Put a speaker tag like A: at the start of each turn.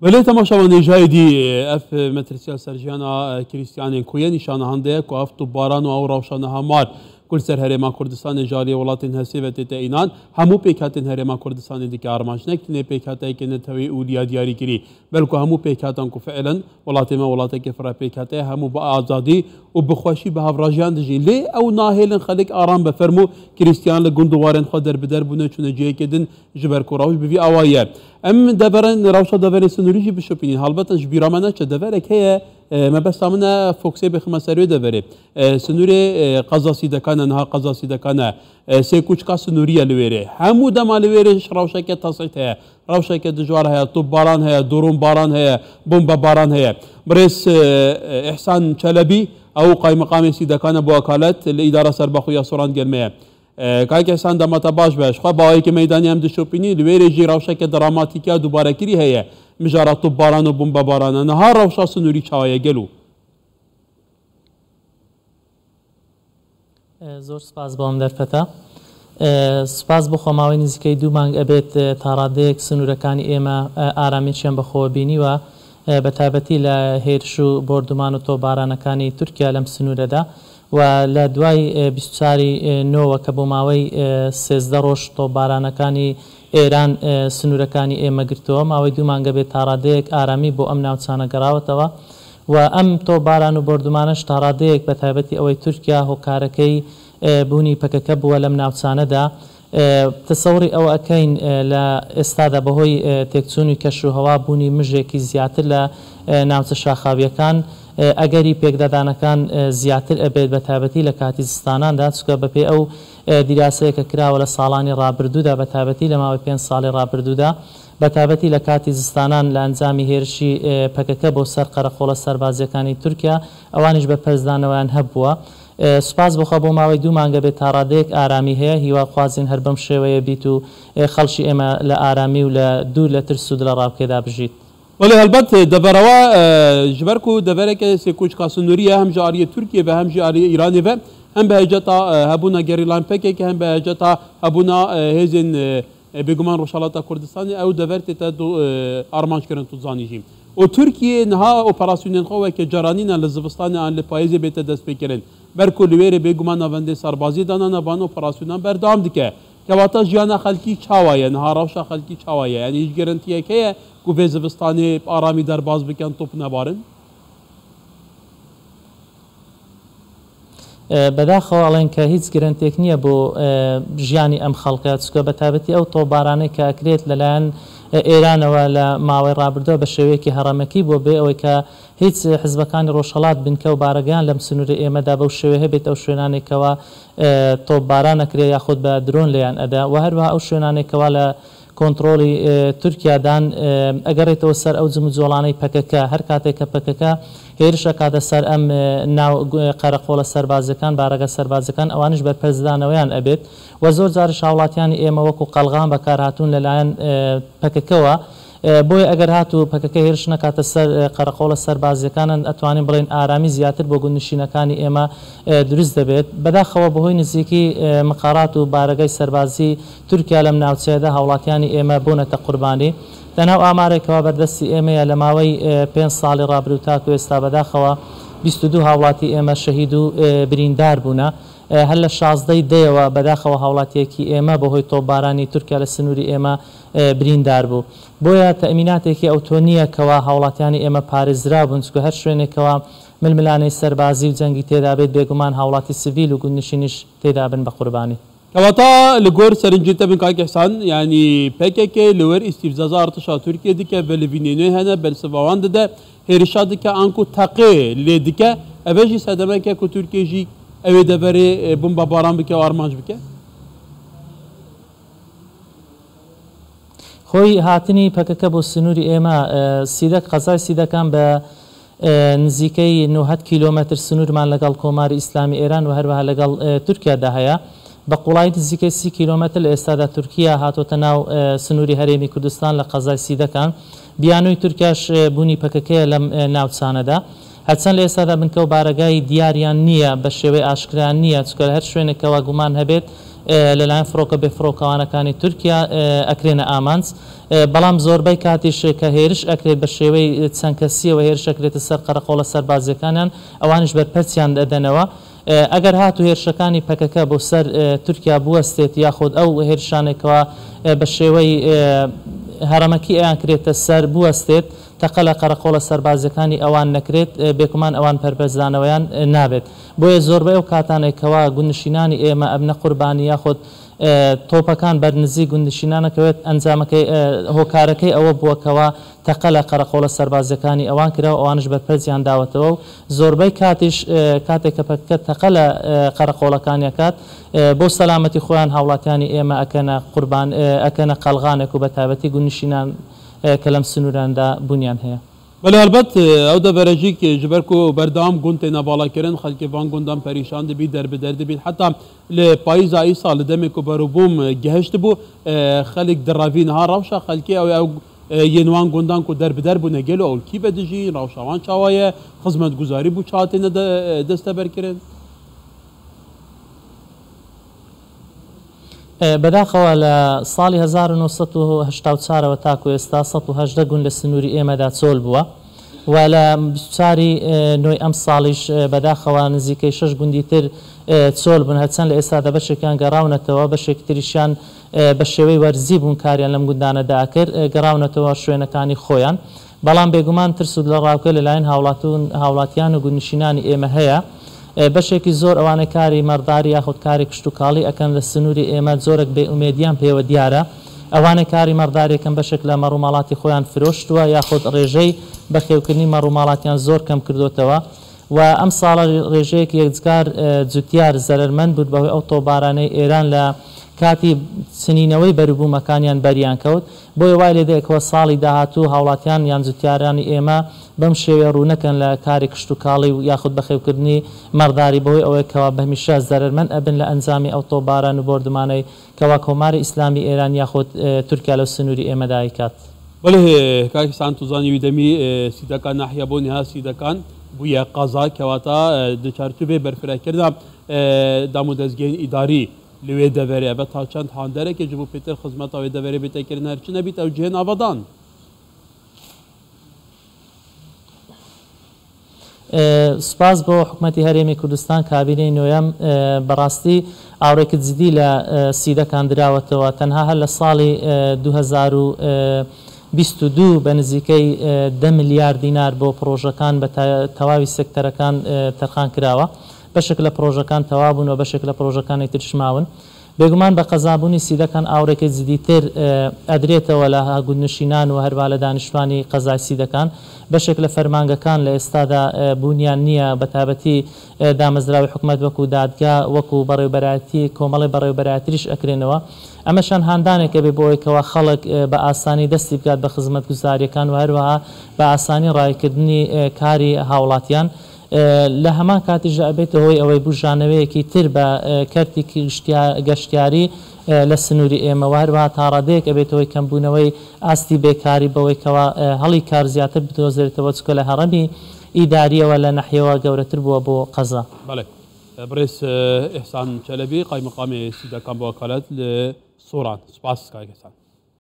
A: بله تماشاوان جایدی اف مترسیال سرجیانا کریستیان کوی نشانه هنده که اف تو باران و او روشانه همار کل سر هرما کردستان جاری ولاتین هسی و تیت اینان همو پیکاتین هرما کردستان دیگه آرمانش نکتنه پیکاتی که نتوی اولیا دیاری کری بلکه همو پیکاتان که فعلا ولات ما ولات که فرا پیکاتی همو با آزادی و بخوشی به هفراجیان دجین لی او ناهیلن خلق آرام بفرمو کریستیان لگندوارن خود در بدر بونه چونه جای کدن جبر کوراوش بوی آوایه ام دبرن روشا دبرن سنوریجی بشوپینین حالبتا جبیرامانه چه دبرک هی ما بس تامنا فوكسي بخما سروي دبري سنوري قزاسي دكانا نها قزاسي دكانا سيكوچكا سنوريا لويري همو دما لويري روشكه تصيت هي روشكه دجوار هي طب باران هي درون باران هي بومبا باران هي بريس احسان شلبي او قايم مقام سي دكانا بوكاله الاداره سربخو يا سوران گرمه كايك احسان دما تباش باش خو باوي که ميداني هم دشوپيني لويري جي روشكه دراماتيكا دوباره كري هي مجارات طب باران و بومبا باران نهار روشا سنوري چاويه گلو
B: زۆر سپاس بۆم دەرفەتە سپاس بۆ خۆماوەی نزیکەی 2 مانگ ئەبێت تا ڕادەیەک سنوورەکانی ئێمە ئارامێکیان بەخۆوە بینیوە بە تایبەتی لە هێرش و بۆردومان و تۆبارانەکانی تورکیا لەم سنوورەدا و لە دوای 24 نۆوە کە بۆ ماوەی 13 ڕۆژ تۆبارانەکانی ئێران سنوورەکانی ئێمە گرتووە ماوەی 2 مانگە بێت تا ڕادەیەک ئارامی بۆ ئەم ناوچانە گەڕاوەتەوە و ئەم تۆباران و بۆردومانەش تا ڕادەیەک بە تایبەتی ئەوەی تورکیا هۆکارەکەی بوونی پەکەکە بووە لەم ناوچانەدا تەسەوری ئەوە ئەکەین لە ئێستادا بەهۆی تێکچوونی کەش و هەوا بوونی مژێکی زیاتر لە ناوچە شاخاویەکان ئەگەری پێکدادانەکان زیاتر ئەبێت بە تایبەتی لە کاتی زستاناندا چکە بەپێ ئەو دیراسەیە کە کراوە لە ساڵانی ڕابردوودا بە تایبەتی لە ماوەی 5 ساڵی ڕابردوودا بە تایبەتی لە کاتی زستانان لە ئەنجامی هێرشی پەکەکە بۆ سەر قەرەقۆڵە سەربازیەکانی تورکیا ئەوانیش بە پەرزدانەوەیان هەبووە سوپاس بۆخوا بۆ ماوەی 2 مانگە بێت تا ڕادەیەک ئارامی هەیە هیواخوازین هەر بەم شێوەیە بیت و خەڵکی ئێمە لە ئارامی و لە دوور لە ترس و لە ڕاوکێدا بژیت
A: ولی هەلبەت دەبەرەوە ژبەرک و دەبەرێکە سێکوچکا سنووریە هەم جاریە تورکیە بە هەم جاریە ئیرانی بە هەم بە هێجەتا هەبوونا گەریلان پێکێک هەم بە هێجەتا هەبوونا هێزین بێگومان ڕۆژهەڵاتە کوردستانی ئەو دەبەرتێتە ئارمانجکردن تو زانیژیم و تورکیە نها ئۆپەراسیۆنێن خۆوە کە جارانینە لە زستانیان لە پاییزێ بێتە دەست پێکردن بەرکو لوێرە بێگومان ناوەندەی سەربازی دانانەبان ئۆپەراسیۆنان بەردەوام دکە کەواتە ژیانە خەلکی چاوایە نها ڕەوشە خەلکی چاوایە یعنی هیچ گەرنتیەکەیە کو بێ زستانێ ئارامی دەرباز بکەن تۆپ نەبارن
B: بەداخەوە ئەڵێن کە هیچ گرنتێک نییە بۆ ژیانی ئەم خەڵکە چکە بە تایبەتی ئەو تۆبارانەی کە ئەکرێت لەلایەن ئێرانەوە لە ماوەی ڕابردووە بە شێوەیەکی هەڕەمەکی بۆ بێ ئەوەی کە هیچ حزبەکانی ڕۆژهەڵات بنکە و بارەگەیان لەم سنووری ئێمەدا بەو شێوەیە هەبێت ئەو شوێنانێکەوە تۆپباران ئەکرێت یاخود بە درۆن لێیان ئەدا و هەروەها ئەو شوێنانێکەوە لە کۆنتڕۆڵی تورکیادان ئەگەڕێتەوە سەر ئەو جمجۆڵانەی پەکەکە هەر کاتێک کە پەکەکە هێرشە کاتە سەر ئەم ناو قەرەقۆڵە سەربازەکان بارەگە سەربازەکان ئەوانش بەرپەرزدانەوەیان ئەبێت و زۆر جارش هاوڵاتیانی ئێمە وەکو قەلغان بەکارهاتوون لەلایەن پەکەکەوە بۆیە ئەگەر هاتوو پەکەکە هێرش نەکاتە سەر قەرەقۆڵە سەربازیەکانن ئەتوانین بڵێن ئارامی زیاتر بۆ گوندنشینەکانی ئێمە دروست دەبێت بەداخەوە بەهۆی نزیکی مقارات و بارەگەی سەربازی تورکیا لەم ناوچەیەدا هاوڵاتیانی ئێمە بوونەتە قوربانی تەناو ئامارێکەوە بەردەستی ئێمەیە لە ماوەی 5 ساڵی ڕابردوو تاکو ئێستا بەداخەوە 22 هاوڵاتی ئێمە شەهید و بریندار بوونە هەر لە 16 دەیەوە بەداخەوە هاوڵاتیەکی ئێمە بەهۆی تۆپبارانی تورکیا لە سنووری ئێمە بریندار بوو بۆیە تەئمیناتێکی ئەوتۆنیە کەوا هاوڵاتیانی ئێمە پارێزرا بوون چکە هەر شوێنێکەوە ململانەی سەربازی و جەنگی تێدا بێت بێگومان هاوڵاتی سیڤیل و گوندنشینیش تێدا بن بە قوربانی
A: کەواتە لەگۆر سەرنجێتە بن کاک ئێحسان ینی پێکێکێ لەوەر ئیستیفزازا ئەرتشا تورکیە دکە بە لڤینێنوێ هەنە بەرسەڤاوان دەدە هێرشا دکە ئانکو تەقێ لێ دکە ئەڤەژی سەدەمەکە کو تورکێژی ئەوێ دەبەرێ بمبە باران بکە و ئارمانج بکە
B: خۆی هاتنی پەکەکە بۆ سنووری ئێمە سیدەک قەزای سیدەکان بە نزیکەی 90 کیلۆمەتر سنوورمان لەگەڵ کۆماری ئیسلامی ئێران و هەروەها لەگەڵ تورکیادا هەیە بە قوڵایی نزیکەی 30 کیلۆمەتر لە ئێستادا تورکیا هاتۆتە ناو سنووری هەرێمی کوردستان لە قەزای سیدەکان بیانووی تورکیاش بوونی پەکەکەیە لەم ناوچانەدا هەرچەند لە ئێستادا بنکە و بارەگای دیاریان نییە بە شێوەی ئاشکرایان نییە چکە هەر شوێنێکەوە گومان هەبێت لەلایەن فڕۆکە بێفڕۆکەوانەکانی تورکیا ئەکرێنە ئامانج بەڵام زۆربەی کاتیش کە هێرش ئەکرێت بە شێوەی چەند کەسیەوە هێرش ئەکرێتە سەر قەرەقۆڵە سەربازیەکانیان ئەوانش بەرپەرچیان دەدەنەوە ئەگەر هاتو هێرشەکانی پەکەکە بۆ سەر تورکیا بوەستێت یاخود ئەو هێرشانێکەوە بە شێوەی هەرەمەکی ئەیان کرێتە سەر بوەستێت تەقە لە قەرەقۆڵە سەربازەکانی ئەوان نەکرێت بێگومان ئەوان پەرپەرزانەوەیان نابێت بۆیە زۆربەی ئەو کاتانێکەوە گوندنشینانی ئێمە ئەبنە قوربانی یاخود تۆپەکان بەرنزی گوندنشینانەکەوێت ئەنجامەکەی هۆکارەکەی ئەوە بووەکەوە تەقە لە قەرەقۆڵە سەربازەکانی ئەوان کراوە ئەوانش بەرپەرزیان داوەتەوە و زۆربەی کاتیش کاتێک کە پەکەکە تەقە لە قەرەقۆڵەکانیەکات بۆ سەلامەتی خۆیان هاوڵاتیانی ئێمە ئەکەنە قوربان ئەکەنە قەلغانێک و بە تایبەتی گوندنشینان کە لەم سنووراندا بوونیان هەیە.
A: بەڵێ هەلبەت ئەو دەبەرەژیک ji ber ku berdewam gund têne balakirin xelkê van gundan perîşan dibî derbeder dibîn heta li payîza îsa li demê ku berûbûm gihişt bû xelek diravî niha rewşa xelkê ew yên wan gundan ku derbider bûne gelo ewlkî vedijî rewşa wan çawa ye xizmetguzarî bû çawa têne desteberkirin
B: بەداخەوە لە ساڵی 1970ەوە تاکو ئێستا 118 گوند لە سنووری ئێمەدا چۆل بووە و لە 24 نۆی ئەم ساڵیش بەداخەوە نزیکەی 6 گوندی تر چۆل بوون هەرچەند لە ئێستادا بەشێکیان گەڕاونەتەوە بەشێک تریشیان بە شێوەی وەرزی بوون کاریان لەم گوندانەدا کرد گەڕاونەتەوە شوێنەکانی خۆیان بەڵام بێگومان ترسود لە ڕاوکە لەلایەن هاوڵاتیان و گوندنشینانی ئێمە هەیە بەشێکی زۆر ئەوانە کاری مەڕداری یاخود کاری کشت و کاڵی ئەکەن لە سنووری ئێمە زۆرێک بێ ئومێدیان پێوە دیارە ئەوانە کاری مەڕدارێکم بەشێک لە مەڕووماڵاتی خۆیان فرۆشتووە یاخود ڕێژەی بەخێوکردنی مەڕووماڵاتیان زۆر کەم کردوتەوە و ئەم ساڵە ڕێژەیەکی یەکجار جوتیار زەرمەند بوو بەهۆی ئەو تۆبارانەی ئێران لە کاتی سنینەوەی بەروبوومەکانیان بەریان کەوت بۆیە وای لێدەیەکەوە ساڵی داهاتوو هاوڵاتیان یان جوتیارانی ئێمە بەم شێوێ ڕوونەکەن لە کاری کشت و کاڵی و یاخود بەخێوکردنی مەڕداری بەهۆی ئەوەیەکەوە بەهمیشە زەرمەند ئەبن لە ئەنجامی ئەو تۆباران و بۆردمانەی کەوا کۆماری ئیسلامی ئێران یاخود تورکیا لەو سنووری ئێمەدا کات.
A: بەڵێ کاکستان توزانی ویدەمی سیدەکان ناحیەبوونی ها سیدەکان بوویە قازا کەواتە دچارتوبێ بەرفرەکردا دام و دەستگەین ئیداری لێ دەبەرێ بە تا چەند هاندەرێکی ji بۆ پێتر خزمەتەوەی دەبەرێ بێتەکردن هەرچی نەبیت ئەو جێ ناوەدان.
B: سپاس بۆ حکوومەتی هەرێمی کوردستان کابینەی نوێیەم بەڕاستی ئاورێکت جدی لە سیدەکان دراوەتەوە تەنها هەر لە ساڵی 2022 بە نزیکەی 10 میلیارد دینار بۆ پرۆژەکان بە تەواوی سێکتەرەکان تەرخان کراوە بەشێک لە پرۆژەکان تەوابوون و بەشێک لە پرۆژەکانی ترشماون بێگومان بە قەزابوونی سیدەکان ئاورێکی جدیتر ئەدرێتەوە لە گوندنشینان و هەروە لە دانیشتوانی قەزای سیدەکان بەشێک لە فەرمانگەکان لە ئێستادا بوونیان نییە بە تایبەتی دامەزراوی حکوومەت وەکو دادگا وەکو بەڕێوەبەرایەتی کۆمەڵی بەڕێوەبەرایەتیش ئەکرێنەوە ئەمەشان هاندانێکە بێ بۆیەکەوە خەڵک بە ئاسانی دەستی بکات بە خزمەتگوزاریەکان و هەروەها بە ئاسانی ڕایکردنی کاری هاوڵاتیان لە هەمان کاتیش ئەبێتە هۆی ئەوەی بژانەوەیەکی تر بە کەرتێکی گەشتیاری لە سنووری ئێمە و هەروەها تا ڕادەیەک ئەبێتەوەی کەمبوونەوەی ئاستی بێکاری بەوەیکەوە هەڵی کار زیاتر بدۆزرێتەوە چکە لە هەڕەمی ئیداریەوە لە نەحیەوە گەورەتر بووە بۆ قەزا.
A: بەڵێ بڕێز ئێحسان چەلەبی قایمەقامی سیدەکان بۆ وەکالەت لە سۆران سوپاس کاکەسان.